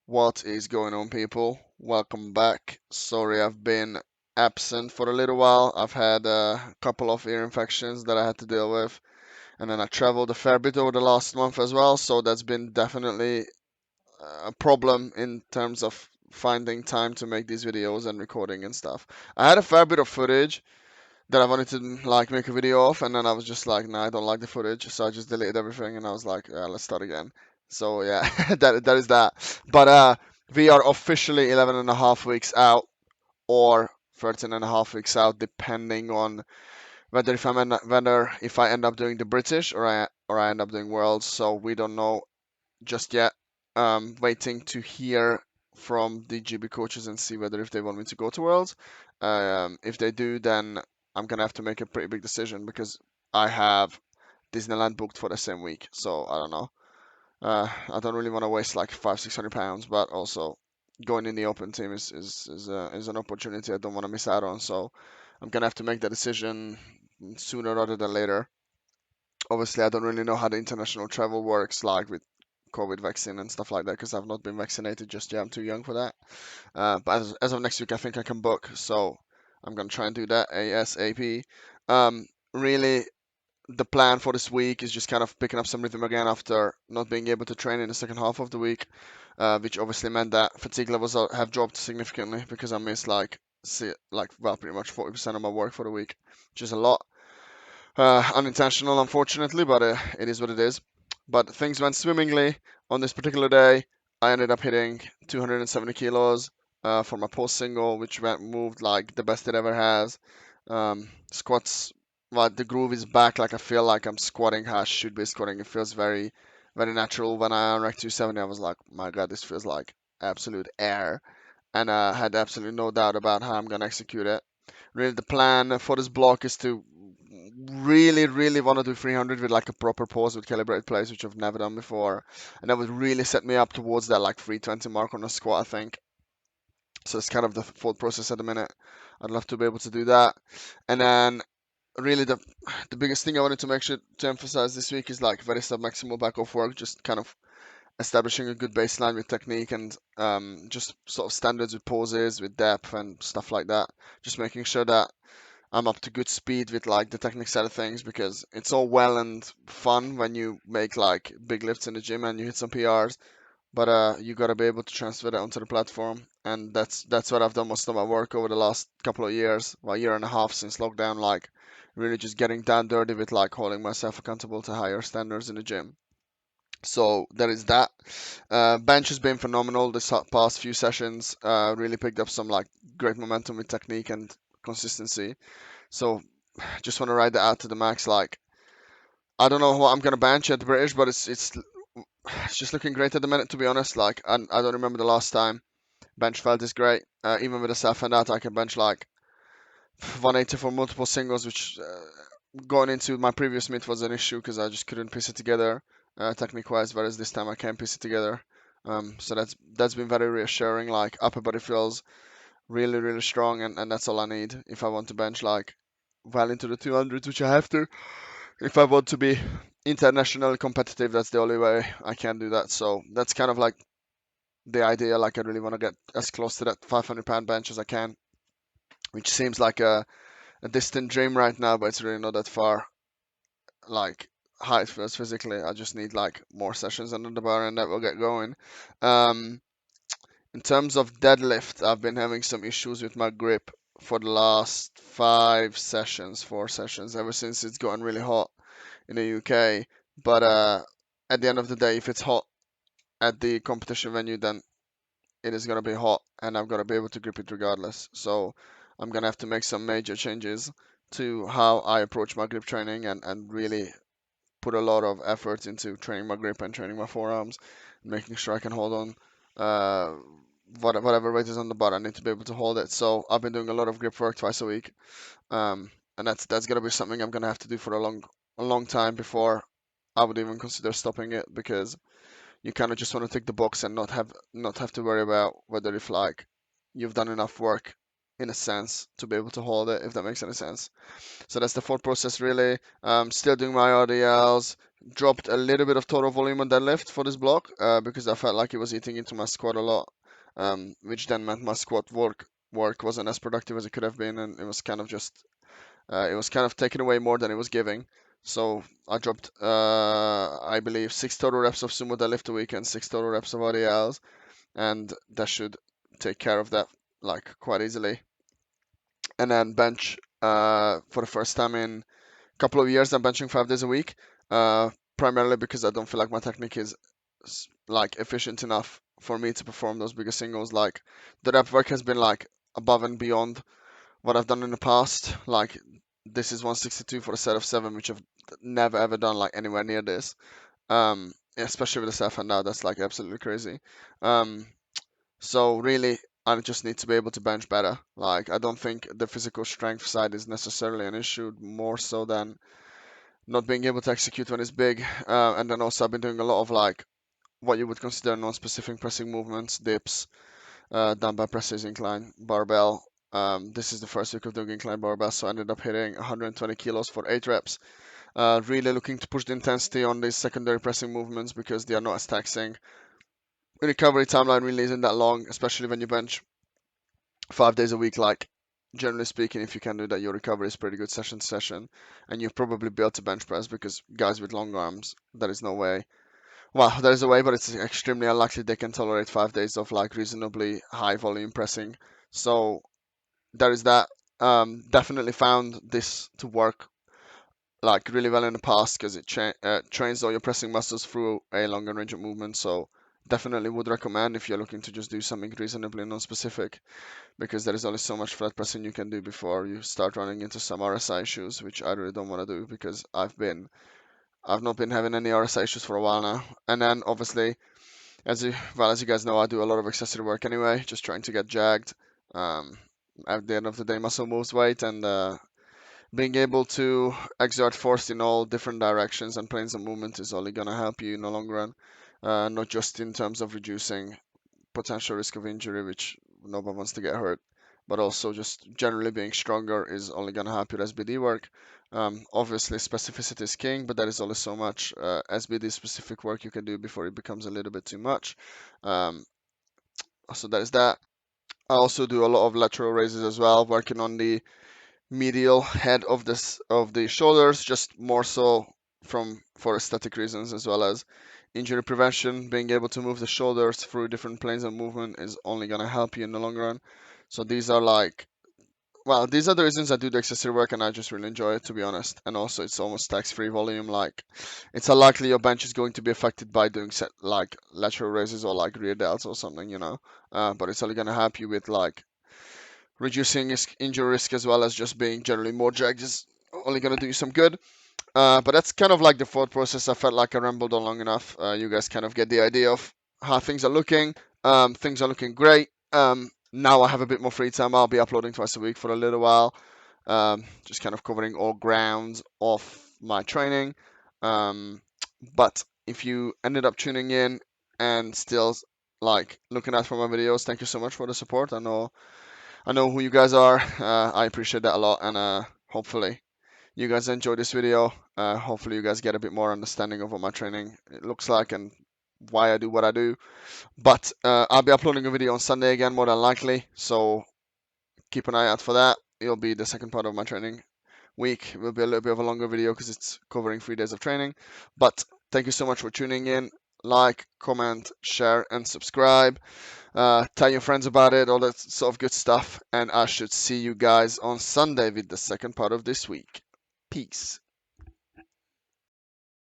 What is going on, people? Welcome back. Sorry I've been absent for a little while. I've had a couple of ear infections that I had to deal with, and then I traveled a fair bit over the last month as well, so that's been definitely a problem in terms of finding time to make these videos and recording and stuff. I had a fair bit of footage that I wanted to make a video of, and then I was just like, nah, I don't like the footage, so I just deleted everything, and I was like, let's start again. So yeah, that is that. But we are officially 11 and a half weeks out, or 13 and a half weeks out, depending on whether if I end up doing the British or I end up doing Worlds. So we don't know just yet. Waiting to hear from the GB coaches and see whether if they want me to go to Worlds. If they do, then I'm gonna have to make a pretty big decision because I have Disneyland booked for the same week. So I don't know. I don't really want to waste like 500-600 pounds, but also going in the open team is an opportunity I don't want to miss out on. So I'm gonna have to make that decision sooner rather than later. Obviously, I don't really know how the international travel works, like with COVID vaccine and stuff like that, because I've not been vaccinated just yet. I'm too young for that. But as of next week, I think I can book, so I'm gonna try and do that ASAP. Really, the plan for this week is just kind of picking up some rhythm again after not being able to train in the second half of the week, which obviously meant that fatigue levels have dropped significantly because I missed pretty much 40% of my work for the week, which is a lot. Unintentional, unfortunately, but it is what it is. But things went swimmingly on this particular day. I ended up hitting 270 kilos for my post single, which moved like the best it ever has. Squats, like the groove is back. Like I feel like I'm squatting how I should be squatting. It feels very, very natural. When I unracked 270, I was like, my God, this feels like absolute air, and I had absolutely no doubt about how I'm gonna execute it. Really, the plan for this block is to really, really want to do 300 with like a proper pause with calibrated plays, which I've never done before, and that would really set me up towards that like 320 mark on a squat, I think. So it's kind of the thought process at the minute. I'd love to be able to do that, and then really the biggest thing I wanted to make sure to emphasize this week is like very sub maximal back off work, just kind of establishing a good baseline with technique and just sort of standards with pauses, with depth and stuff like that. Just making sure that I'm up to good speed with like the technique side of things because it's all well and fun when you make like big lifts in the gym and you hit some PRs, but you gotta be able to transfer that onto the platform, and that's what I've done most of my work over the last couple of years, well, a year and a half since lockdown, like really just getting down dirty with like holding myself accountable to higher standards in the gym. So there is that. Bench has been phenomenal this past few sessions. Really picked up some like great momentum with technique and consistency. So just want to ride that out to the max. Like I don't know what I'm gonna bench at the British, but it's just looking great at the minute. To be honest, like I don't remember the last time bench felt this great. Even with a self and out, I can bench like 180 for multiple singles, which going into my previous meet was an issue because I just couldn't piece it together technique wise. Whereas this time I can piece it together. So that's been very reassuring. Like upper body feels really really strong, and that's all I need if I want to bench like well into the 200s, which I have to. If I want to be internationally competitive, that's the only way I can do that. So that's kind of like the idea. Like I really want to get as close to that 500-pound bench as I can, which seems like a distant dream right now, but it's really not that far. Like how it feels physically, I just need like more sessions under the bar, and that will get going. Um, in terms of deadlift, I've been having some issues with my grip for the last 5 sessions, 4 sessions, ever since it's gotten really hot in the UK. But at the end of the day, if it's hot at the competition venue, then it is gonna be hot, and I'm gonna be able to grip it regardless. So I'm gonna have to make some major changes to how I approach my grip training, and really put a lot of effort into training my grip and training my forearms, making sure I can hold on. Uh, whatever weight is on the bar, I need to be able to hold it. So I've been doing a lot of grip work twice a week, and that's gonna be something I'm gonna have to do for a long time before I would even consider stopping it, because you kind of just want to tick the box and not have to worry about whether if like you've done enough work in a sense to be able to hold it, if that makes any sense. So that's the thought process really. Still doing my RDLs. Dropped a little bit of total volume on deadlift for this block because I felt like it was eating into my squat a lot, which then meant my squat work wasn't as productive as it could have been, and it was kind of taking away more than it was giving. So I dropped, I believe, 6 total reps of sumo deadlift a week and 6 total reps of RDLs, and that should take care of that like quite easily. And then bench for the first time in a couple of years. I'm benching 5 days a week, primarily because I don't feel like my technique is like efficient enough for me to perform those bigger singles. Like the rep work has been like above and beyond what I've done in the past. Like this is 162 for a set of 7, which I've never ever done like anywhere near this. Especially with the staff hand now, that's like absolutely crazy. Um, so really, I just need to be able to bench better. Like I don't think the physical strength side is necessarily an issue, more so than not being able to execute when it's big. And then also I've been doing a lot of like what you would consider non-specific pressing movements, dips, dumbbell presses, incline, barbell. This is the first week of doing incline barbell, so I ended up hitting 120 kilos for 8 reps. Really looking to push the intensity on these secondary pressing movements because they are not as taxing. Recovery timeline really isn't that long, especially when you bench 5 days a week. Like generally speaking, if you can do that, your recovery is pretty good session to session, and you've probably built a bench press because guys with long arms, there is no way. Well, there is a way, but it's extremely unlikely they can tolerate 5 days of like reasonably high volume pressing. So there is that. Definitely found this to work like really well in the past because it trains all your pressing muscles through a longer range of movement. So definitely would recommend if you're looking to just do something reasonably non-specific, because there is only so much flat pressing you can do before you start running into some RSI issues, which I really don't want to do because I've not been having any RSI issues for a while now. And then obviously, as you guys know, I do a lot of accessory work anyway, just trying to get jagged. Um, at the end of the day, muscle moves weight, and being able to exert force in all different directions and planes of movement is only gonna help you in the long run. Not just in terms of reducing potential risk of injury, which nobody wants to get hurt, but also just generally being stronger is only going to help your SBD work. Obviously, specificity is king, but there is only so much SBD specific work you can do before it becomes a little bit too much. Um, so that is that. I also do a lot of lateral raises as well, working on the medial head of the shoulders, just more so for aesthetic reasons as well as injury prevention. Being able to move the shoulders through different planes of movement is only gonna help you in the long run. So these are like, well, these are the reasons I do the accessory work, and I just really enjoy it, to be honest. And also, it's almost tax-free volume. Like, it's unlikely your bench is going to be affected by doing set like lateral raises or like rear delts or something, you know. But it's only gonna help you with like reducing injury risk as well as just being generally more jagged is only going to do you some good. But that's kind of like the thought process. I felt like I rambled on long enough. You guys kind of get the idea of how things are looking. Things are looking great. Now I have a bit more free time. I'll be uploading twice a week for a little while. Just kind of covering all grounds of my training. But if you ended up tuning in and still like looking out for my videos, thank you so much for the support. I know who you guys are. I appreciate that a lot, and hopefully you guys enjoy this video. Hopefully you guys get a bit more understanding of what my training looks like and why I do what I do. But I'll be uploading a video on Sunday again, more than likely. So keep an eye out for that. It'll be the second part of my training week. It will be a little bit of a longer video because it's covering 3 days of training. But thank you so much for tuning in. Like, comment, share, and subscribe. Tell your friends about it, all that sort of good stuff. And I should see you guys on Sunday with the second part of this week. Peace.